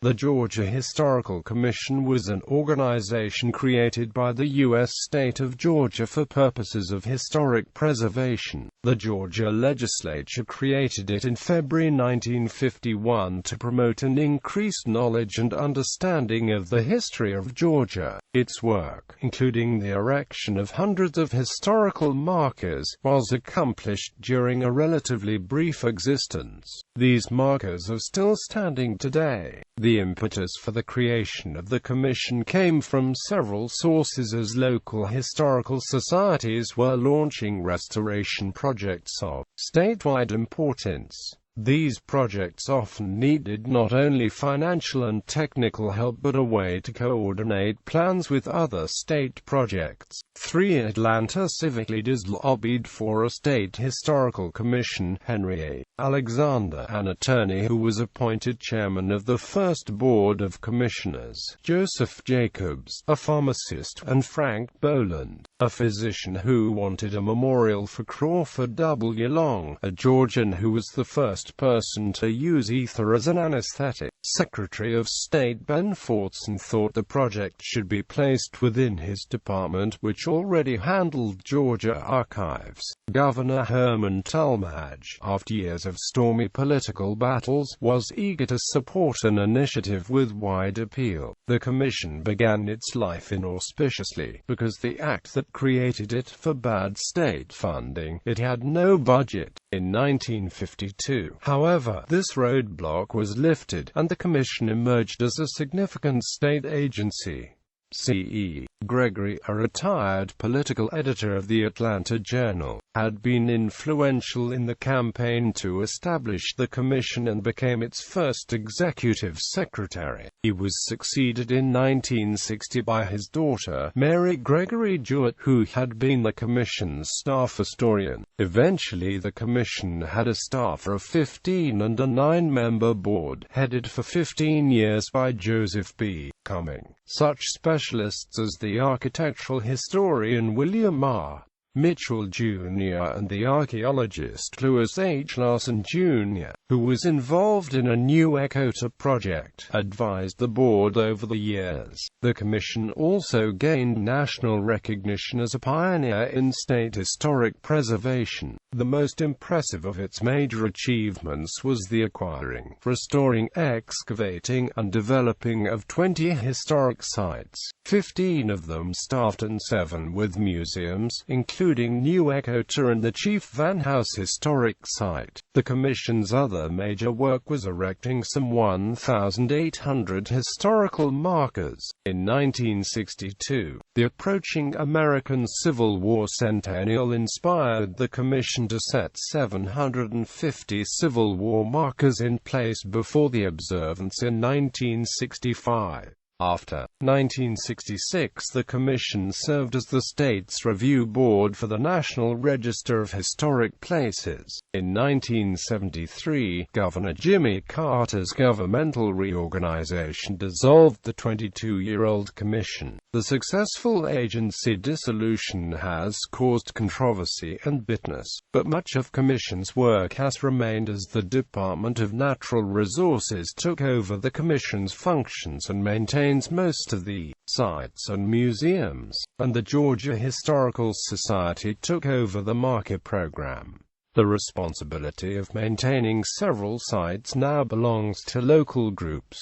The Georgia Historical Commission was an organization created by the U.S. state of Georgia for purposes of historic preservation. The Georgia legislature created it in February 1951 to promote an increased knowledge and understanding of the history of Georgia. Its work, including the erection of hundreds of historical markers, was accomplished during a relatively brief existence. These markers are still standing today. The impetus for the creation of the commission came from several sources as local historical societies were launching restoration projects of statewide importance. These projects often needed not only financial and technical help but a way to coordinate plans with other state projects. 3 Atlanta civic leaders lobbied for a state historical commission. Henry A. Alexander, an attorney who was appointed chairman of the first board of commissioners; Joseph Jacobs, a pharmacist; and Frank Boland, a physician who wanted a memorial for Crawford W. Long, a Georgian who was the first person to use ether as an anesthetic. Secretary of State Ben Fortson thought the project should be placed within his department, which already handled Georgia archives. Governor Herman Talmadge, after years of stormy political battles, was eager to support an initiative with wide appeal. The commission began its life inauspiciously, because the act that created it forbade state funding. It had no budget. In 1952, however, this roadblock was lifted, and the commission emerged as a significant state agency. C.E. Gregory, a retired political editor of the Atlanta Journal, had been influential in the campaign to establish the commission and became its first executive secretary. He was succeeded in 1960 by his daughter, Mary Gregory Jewett, who had been the commission's staff historian. Eventually the commission had a staff of 15 and a 9-member board, headed for 15 years by Joseph B. Cumming. Such specialists as the architectural historian William R. Mitchell, Jr. and the archaeologist Lewis H. Larson, Jr., who was involved in a new Ekota project, advised the board over the years. The commission also gained national recognition as a pioneer in state historic preservation. The most impressive of its major achievements was the acquiring, restoring, excavating, and developing of 20 historic sites, 15 of them staffed and 7 with museums, including New Ekota and the Chief Van House Historic Site. The commission's other major work was erecting some 1,800 historical markers. In 1962, the approaching American Civil War centennial inspired the commission to set 750 Civil War markers in place before the observance in 1965. After 1966, the commission served as the state's review board for the National Register of Historic Places. In 1973, Governor Jimmy Carter's governmental reorganization dissolved the 22-year-old commission. The successful agency dissolution has caused controversy and bitterness, but much of commission's work has remained as the Department of Natural Resources took over the commission's functions and maintained most of the sites and museums, and the Georgia Historical Society took over the marker program. The responsibility of maintaining several sites now belongs to local groups.